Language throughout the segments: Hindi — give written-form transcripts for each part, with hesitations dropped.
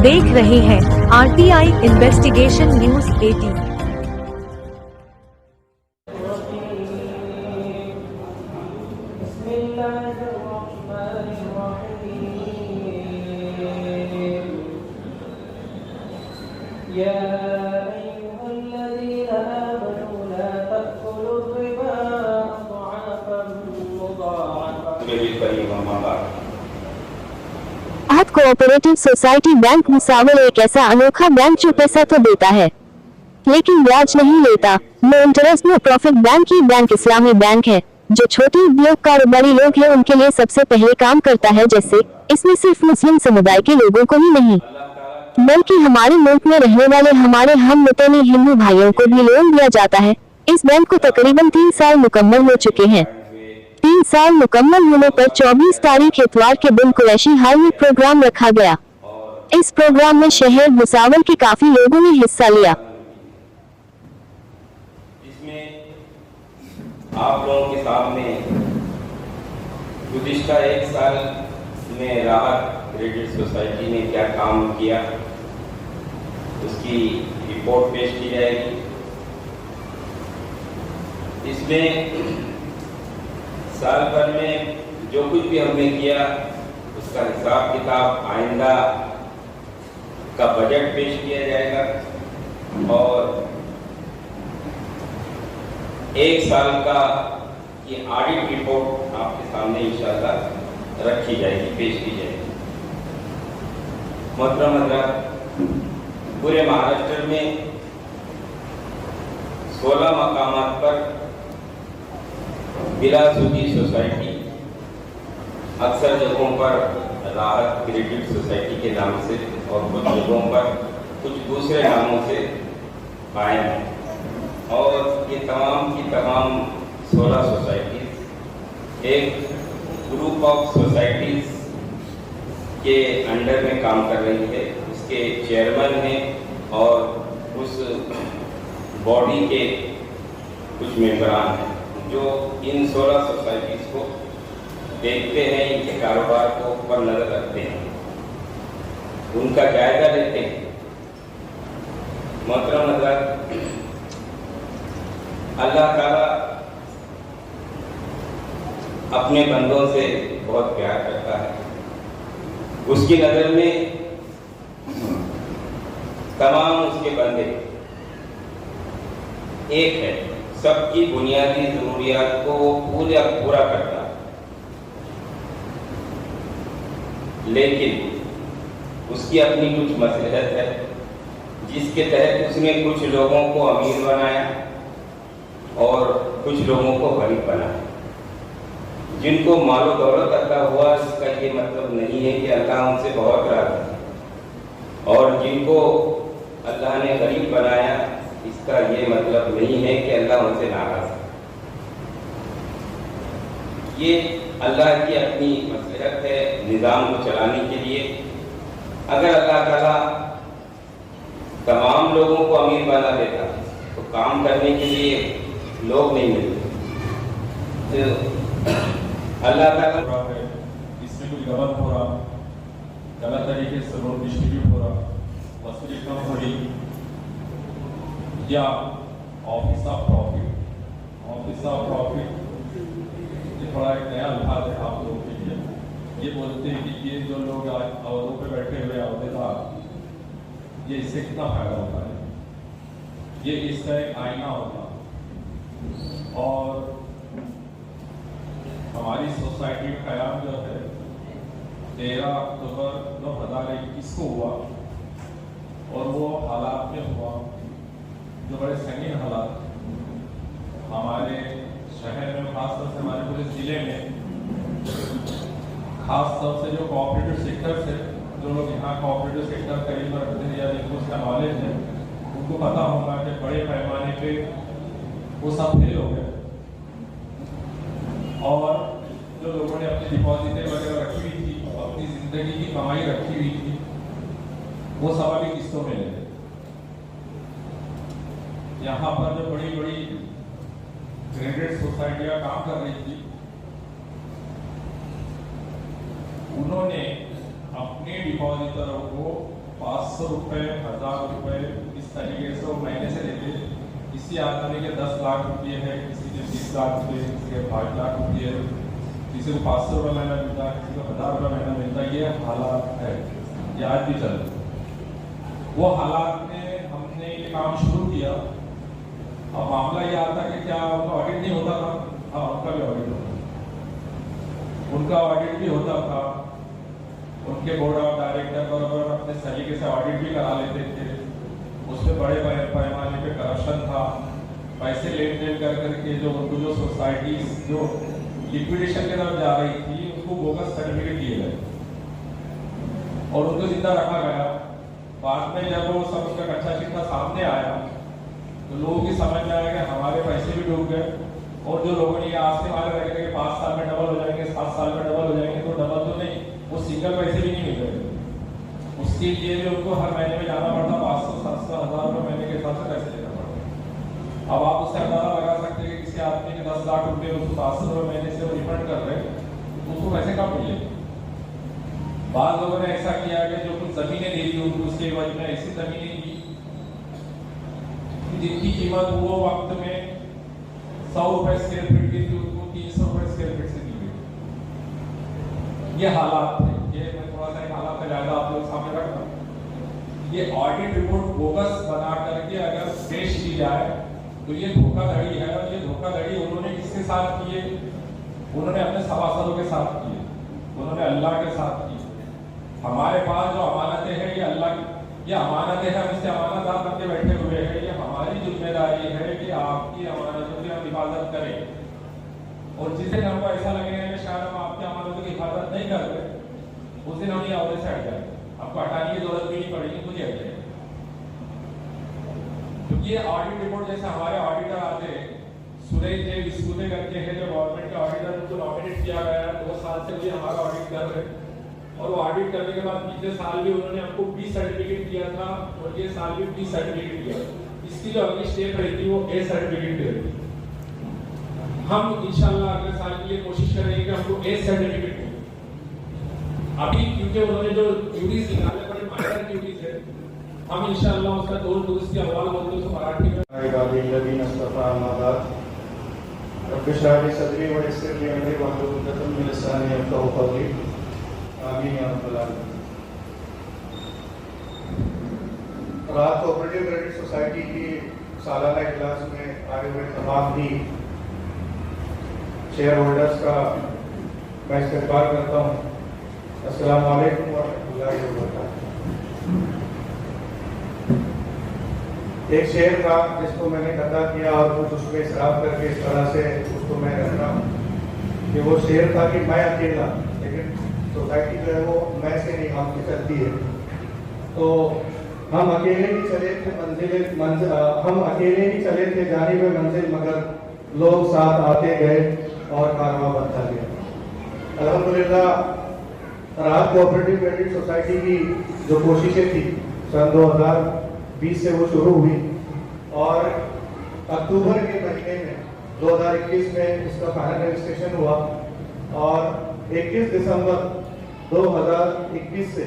देख रहे हैं आरटीआई इन्वेस्टिगेशन न्यूज 18। आहत कोऑपरेटिव सोसाइटी बैंक भुसावल एक ऐसा अनोखा बैंक जो पैसा तो देता है लेकिन ब्याज नहीं लेता। No interest no profit bank. ये बैंक इस्लामी बैंक है जो छोटे उद्योग कारोबारी लोग हैं उनके लिए सबसे पहले काम करता है। जैसे इसमें सिर्फ मुस्लिम समुदाय के लोगों को ही नहीं बल्कि हमारे मुल्क में रहने वाले हमारे हम वतनी हिंदू भाइयों को भी लोन दिया जाता है। इस बैंक को तकरीबन 3 साल मुकम्मल हो चुके हैं। 3 साल मुकम्मल होने पर 24 तारीख इतवार के दिन कुरैशी हाल में प्रोग्राम रखा गया। इस प्रोग्राम में शहर भुसावल के काफी लोगों ने हिस्सा लिया। जिसमें आप लोगों के सामने गुज़िश्ता 1 साल में राहत क्रेडिट सोसाइटी ने क्या काम किया उसकी रिपोर्ट पेश की जाएगी। इसमें साल भर में जो कुछ भी हमने किया उसका हिसाब किताब आइंदा का बजट पेश किया जाएगा और 1 साल का ये ऑडिट रिपोर्ट आपके सामने इंशाअल्लाह रखी जाएगी, पेश की जाएगी। मोहतरम हज़रात, पूरे महाराष्ट्र में 16 मकामात पर बिलासुदी सोसाइटी, अक्सर जगहों पर राहत क्रेडिट सोसाइटी के नाम से और कुछ जगहों पर कुछ दूसरे नामों से कायम है और ये तमाम की तमाम 16 सोसाइटीज एक ग्रुप ऑफ सोसाइटीज के अंडर में काम कर रही है। उसके चेयरमैन हैं और उस बॉडी के कुछ मेंबरान हैं जो इन 16 सोसाइटीज को देखते हैं, इनके कारोबार को ऊपर नजर रखते हैं, उनका जायजा लेते हैं। मोहतरम हज़रात, अल्लाह ताला अपने बंदों से बहुत प्यार करता है। उसकी नजर में तमाम उसके बंदे एक है, सबकी बुनियादी जरूरियात को पूरा करता है, लेकिन उसकी अपनी कुछ मसलहत है जिसके तहत उसने कुछ लोगों को अमीर बनाया और कुछ लोगों को गरीब बनाया। जिनको मालो दौलत अता हुआ इसका ये मतलब नहीं है कि अल्लाह उनसे बहुत राज़ी है और जिनको अल्लाह ने गरीब बनाया इसका ये मतलब नहीं है कि अल्लाह उनसे नाराज है। ये अल्लाह की अपनी मसलहत है निज़ाम को चलाने के लिए। अगर अल्लाह ताला तमाम लोगों को अमीर बना देता तो काम करने के लिए लोग नहीं मिलते। तो अल्लाह ताला है, इसमें कुछ गलत हो रहा, गलत तरीके से लोन डिस्ट्रीब्यूट हो रहा, वसूली कम हो रही या office of profit. Office of profit ये थोड़ा एक नया अल्फाज है आप लोगों के लिए। ये बोलते हैं कि ये जो लोग आज अहदों पे बैठे हुए अहदेदार, ये इससे कितना फायदा होता है। ये इसका एक आईना होता और हमारी सोसाइटी का क़याम जो है 13 अक्टूबर 2021 को हुआ और वो हालात में हुआ जो बड़े संगीन हालात हमारे शहर में, खासतौर से हमारे पूरे ज़िले में, खासतौर से जो कोऑपरेटिव सेक्टर से जो लोग यहाँ कोऑपरेटिव सेक्टर करीब रखते हैं या जिनको उसका नॉलेज है उनको पता होगा कि बड़े पैमाने पे वो सब फेल हो गए और जो लोगों ने अपनी डिपॉजिटें वगैरह रखी हुई थी, अपनी ज़िंदगी की कमाई रखी हुई थी, वो सब अभी किस्तों में ले। यहाँ पर जो बड़ी बड़ी क्रेडिट सोसाइटियाँ काम कर रही थी उन्होंने अपने डिपॉजिटरों को 500 रुपये, 1000 रुपये इस तरीके से वो महीने से लेते। किसी आदमी के 10 लाख रुपये है, किसी के 20 लाख रुपये, किसी के 5 लाख रुपये है, किसी को 500 रुपये महीना मिलता है, किसी को 1000 रुपये महीना मिलता है। ये हालात है, ये आज भी चल रहे। वो हालात में हमने ये काम शुरू किया। अब मामला ये आता कि क्या उनका ऑडिट नहीं होता था? हाँ, उनका भी ऑडिट होता, उनका ऑडिट भी होता था। उनके बोर्ड ऑफ डायरेक्टर और अपने सलीके से ऑडिट भी करा लेते थे। उसमें बड़े पैमाने पे करप्शन था, पैसे लेन देन कर करके जो उनको जो सोसाइटी जो लिक्विडेशन की तरफ जा रही थी उसको बोगस सर्टिफिकेट दिए गए और उनको जिंदा रखा गया। बाद में जब वो सब उसका कच्चा चिट्ठा सामने आया तो लोगों की समझ में आया कि हमारे पैसे भी डूब गए और जो लोगों ने ये आसने वाले रखे थे कि 5 साल में डबल हो जाएंगे, 7 साल में डबल हो जाएंगे, तो डबल तो नहीं, वो सिंगल पैसे भी नहीं मिल रहे। उसके लिए भी उनको हर महीने में जाना पड़ता, 500, 700, 1000 रुपये महीने के हिसाब से पैसे देना पड़ता। अब आप उससे अंदाजा लगा सकते हैं कि किसी आदमी के 10 लाख रुपये उसको 500 रुपये महीने से रिफंड कर रहे हैं तो उसको पैसे कब मिले? बाद लोगों ने ऐसा किया कि जो कुछ जमीनें दे दी उनको उसके एवज में ऐसी जमीनें दी जिनकी कीमत वो वक्त में 100 रुपए स्क्वायर फीट की थी, उनको 300 रुपए स्क्वायर फीट से दी गई। ये हालात थे। ये मैं थोड़ा सा हालात का जायजा आप लोग सामने रख रहा हूँ। ये ऑडिट रिपोर्ट बोगस बना करके अगर पेश की जाए तो ये धोखाधड़ी है। और ये धोखाधड़ी उन्होंने किसके साथ की है? उन्होंने अपने सभासदों के साथ की है, उन्होंने अल्लाह के साथ की। हमारे पास जो अमानतें हैं ये अल्लाह की, ये अमानतें हैं, हम इससे अमानतदार बनके बैठे हुए हैं। ये हमारी जिम्मेदारी है कि आपकी अमानतों की हम हिफाजत करें। और जिस दिन हमको ऐसा लगेगा कि शायद हम आपकी अमानतों की हिफाजत नहीं कर रहे, उस दिन हम ये अहदे से हट जाएंगे। आपको हटाने की जरूरत भी नहीं पड़ेगी, खुद ही हट जाएंगे। तो ये ऑडिट रिपोर्ट जैसे हमारे ऑडिटर आते हैं, सुरेश जे विस्कुते करके है जो गवर्नमेंट के ऑडिटर, उनको नॉमिनेट किया गया है, 2 साल से भी हमारा ऑडिट कर रहे हैं। और वो ऑडिट करने के बाद पिछले साल भी उन्होंने हमको बी सर्टिफिकेट दिया था और ये साल भी बी सर्टिफिकेट दिया। इसकी जो अगली स्टेप रही थी वो ए सर्टिफिकेट दे रही थी। हम इंशाल्लाह अगले साल के लिए कोशिश करेंगे कि हमको ए सर्टिफिकेट मिले। अभी क्योंकि उन्होंने जो ड्यूटीज निकाले बड़े माइनर ड्यूटीज है, हम इंशाल्लाह उसका दो दुरुस्ती अहवाल बोलते हैं उसको मराठी में रात कोऑपरेटिव क्रेडिट सोसाइटी की सालाना इजलास में आए हुए तमाम भी शेयर होल्डर्स का मैं इस्तकबाल करता हूँ। अस्सलाम वालेकुम व रहमतुल्लाहि व बरकातहू। एक शेर था जिसको मैंने कथा किया और कुछ उसमें इसराफ करके इस तरह से उसको मैं रख रहा हूँ कि वो शेर था कि मैं अकेला, लेकिन सोसाइटी जो है वो मैं से नहीं हम से चलती है। तो हम अकेले ही चले थे हम अकेले ही चले थे जानिब मंजिल, मगर लोग साथ आते गए और कारवां बढ़ता गया। अल्हम्दुलिल्लाह रात कोऑपरेटिव क्रेडिट सोसाइटी की जो कोशिशें थी सन 2020 से वो शुरू हुई और अक्टूबर के महीने में 2021 में इसका फाइनल रजिस्ट्रेशन हुआ और 21 दिसंबर 2021 से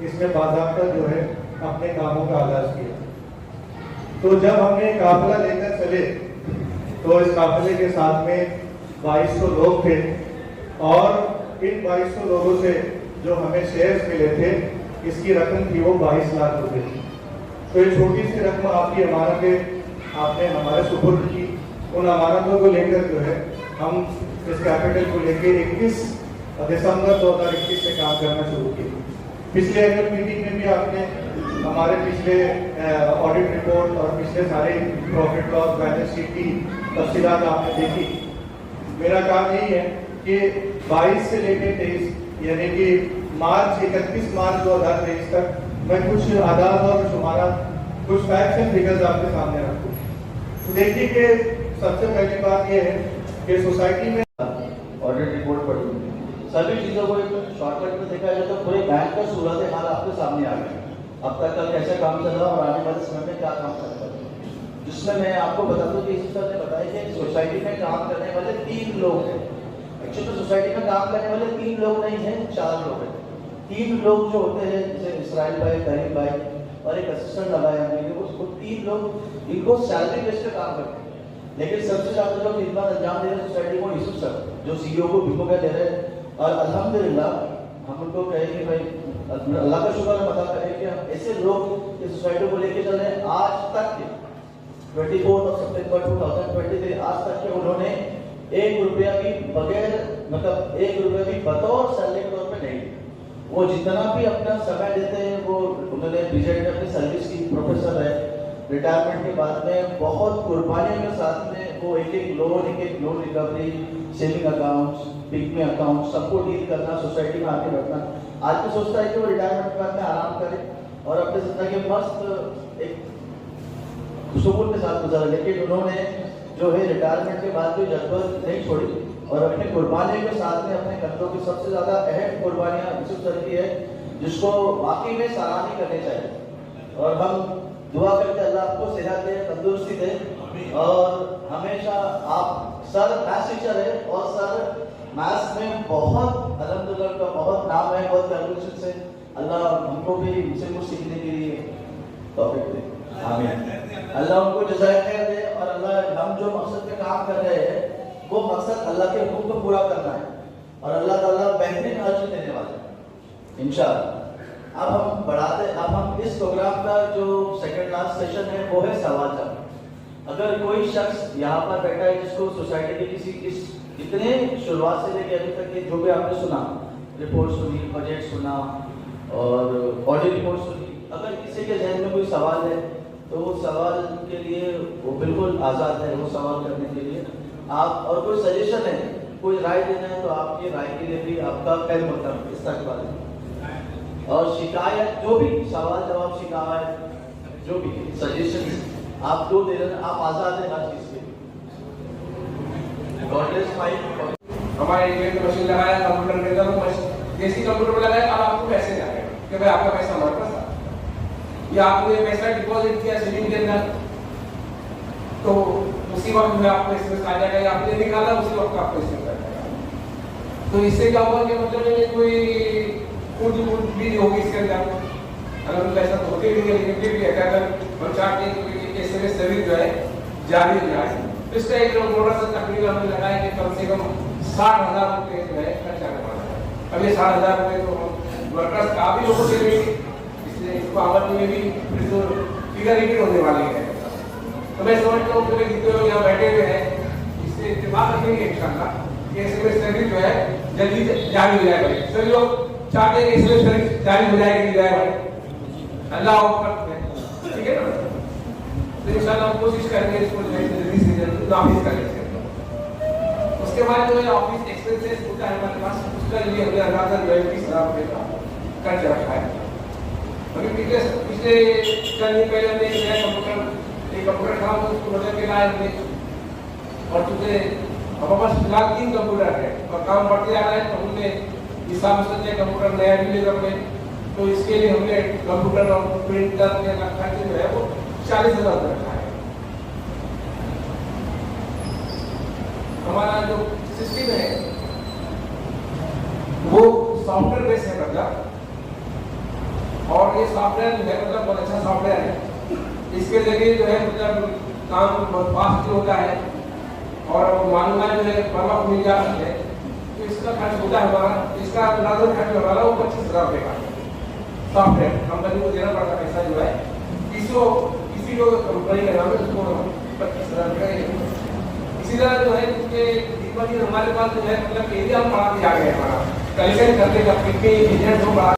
इसमें बाज़ाब्ता जो है अपने कामों का आगाज किया। तो जब हमने काफिला लेकर चले तो इस काफिले के साथ में 2200 लोग थे और इन 2200 लोगों से जो हमें शेयर्स मिले थे इसकी रकम थी वो 22 लाख रुपए थी। तो ये छोटी सी रकम आपकी अमानतें आपने हमारे सुपुर्द की। उन अमानतों को लेकर जो है हम इस कैपिटल को लेकर 21 दिसंबर 2021 से काम करना शुरू किया। पिछले एनुअल मीटिंग में भी आपने हमारे पिछले ऑडिट रिपोर्ट और पिछले सारे प्रॉफिट लॉस बैलेंस शीट की तफसीलात आपने देखी। मेरा काम यही है कि 22 से लेकर 23 यानी कि 31 मार्च 2023 तक मैं कुछ आदाद और शुमारात, कुछ फैक्ट्स एंड फिगर्स आपके सामने रखूँ। तो देखिए कि सबसे पहली बात यह है कि सोसाइटी में ऑडिट रिपोर्ट पढ़ी, सभी चीज़ों को एक शॉर्टकट में देखा जाए तो पूरे बैंक का सूरत हाल आपके सामने आ गया। अब तक कल कैसे काम चल रहा है और आने वाले समय में क्या काम चल रहा है, जिसमें मैं आपको बता दूं कि इस सर ने बताया कि सोसाइटी में काम करने वाले 3 लोग हैं। एक्चुअली सोसाइटी में काम करने वाले 3 लोग नहीं हैं, 4 लोग हैं। 3 लोग जो होते हैं, जैसे इसराइल भाई, करीम भाई और एक असिस्टेंट लगाया हमने, उसको 3 लोग इनको सैलरी बेस पे काम करते हैं। लेकिन सबसे ज्यादा जो खिदमत अंजाम दे रहे हैं सोसाइटी को यूसुफ सर, जो सीईओ को भिगो के दे रहे हैं। और अल्हम्दुलिल्लाह हम उनको कहें कि भाई अल्लाह का शुक्र है, पता करें कि हम ऐसे लोग इस सोसाइटी को लेके चल रहे हैं। आज तक के 24 सितंबर 2023 आज तक के उन्होंने 1 रुपया भी बगैर, मतलब 1 रुपया भी बतौर सैलरी के तौर पे नहीं। वो जितना भी अपना समय देते हैं, वो उन्होंने रिजाइन अपनी सर्विस की, प्रोफेसर है, रिटायरमेंट के बाद में बहुत कुर्बानियों के साथ में वो एक एक loan recovery, saving accounts, pigmy account सबको डील करना, सोसाइटी में आके रखना। आज तो सोचता है कि वो रिटायरमेंट के बाद में आराम करे और अपने जिंदगी मस्त एक सुकून के साथ गुजारा, लेकिन उन्होंने जो है रिटायरमेंट के बाद भी जज्बत नहीं छोड़ी और अपनी कुर्बानियों के साथ में अपने कंधों की सबसे ज्यादा अहम कुर्बानियां यूसुफ सर की है, जिसको वाकई में सराहनीय करनी चाहिए। और हम दुआ करते अल्लाह आपको सेहत दे, तंदुरुस्ती दे और हमेशा आप सर मैथ्स टीचर है और सर मैथ्स में बहुत अल्हम्दुलिल्लाह का बहुत नाम है, बहुत कैलकुलेशन से अल्लाह हमको भी इनसे कुछ सीखने के लिए तौफीक दे। आमीन। अल्लाह उनको जज़ाए खैर दे और अल्लाह हम जो मकसद पे काम कर रहे हैं वो मकसद अल्लाह के हुक्म को पूरा करना है और अल्लाह ताला बेहतरीन अजर देने वाला है इंशाअल्लाह। अब हम बढ़ाते, अब हम इस प्रोग्राम का जो सेकंड लास्ट सेशन है वो है सवाल जवाब। अगर कोई शख्स यहाँ पर बैठा है जिसको सोसाइटी के किसी इस इतने शुरुआत से लेकर अभी तक के जो भी आपने सुना, रिपोर्ट सुनी, बजट सुना और ऑडिट रिपोर्ट सुनी, अगर किसी के जहन में कोई सवाल है तो वो सवाल के लिए वो बिल्कुल आज़ाद है, वो सवाल करने के लिए आप, और कोई सजेशन है, कोई राय देना है तो आपकी राय के लिए भी आपका खैर मतलब इस तक बात है। और शिकायत जो भी सवाल जवाब, शिकायत जो भी सजेशन आप जो दे रहे हैं, आप आज़ाद हैं हर चीज़ के। हमारे एरिया में मशीन लगाया, कंप्यूटर के अंदर देसी कंप्यूटर में लगाया, अब आपको पैसे जाएगा कि भाई आपका पैसा हमारे पास आ, या आपने पैसा डिपॉजिट किया सेविंग के अंदर तो उसी वक्त में आपको इसमें आ जाएगा, या आपने निकाला उसी वक्त आपको इसमें कर जाएगा। तो इससे क्या होगा कि मतलब कोई कुछ भी होगी इसके अंदर, अगर पैसा तो होते भी है लेकिन फिर भी अगर हम चाहते हैं कि एसएमएस सर्विस जो है जारी हो जाए, तो इसका एक मोटा सा तकरीबन हमने लगाया कि कम से कम 60,000 रुपये जो है खर्चा करवाना है। अब ये 60,000 रुपये तो वर्कर्स काफी लोगों से भी, इसलिए इसको आमद में भी फिगर रिपीट होने वाली है। तो मैं समझता हूँ कि जितने लोग यहाँ बैठे हुए हैं इससे इत्तेफाक रखेंगे इंशाल्लाह कि एसएमएस सर्विस जो है जल्दी जारी हो जाए। भाई सभी लोग चाहते हैं एसएमएस सर्विस जारी हो जाएगी, अल्लाह ठीक है ना। तो इंशाल्लाह हम कोशिश करेंगे इसको जल्दी से जल्दी ऑफिस कर लेंगे। उसके बाद जो है ऑफिस एक्सपेंसेस होता है हमारे पास, उसका लिए हमने अंदाजा जो है 20,000 रुपये का खर्च रखा है। अभी पिछले चंद दिन पहले हमने एक नया कंप्यूटर था, उसको बदल के लाए हमने, और चूंकि हमारे पास फिलहाल 3 कंप्यूटर है और काम बढ़ते जा रहा है तो हमने हिसाब से कंप्यूटर नया भी ले रखे, तो इसके लिए हमने कंप्यूटर और प्रिंटर के खर्च जो है वो 40,000 रखा है। हमारा जो सिस्टम है वो सॉफ्टवेयर बेस्ड है मतलब, और ये सॉफ्टवेयर जो है मतलब बहुत अच्छा सॉफ्टवेयर है। इसके जरिए जो है मतलब काम बहुत फास्ट होता है और मालूमात जो है बड़ा मिल जाता है। तो इसका खर्च होता है हमारा, इसका अंदाजा खर्च हमारा वो 25,000 रुपये का सॉफ्टवेयर कंपनी को देना पड़ता पैसा जो है, किसी को कंपनी का नाम है उसको 25,000 रुपये। इसी तरह जो है क्योंकि हमारे पास जो है मतलब एरिया हम बढ़ाते जा रहे हैं, हमारा कलेक्शन करते करते एजेंट जो बढ़ा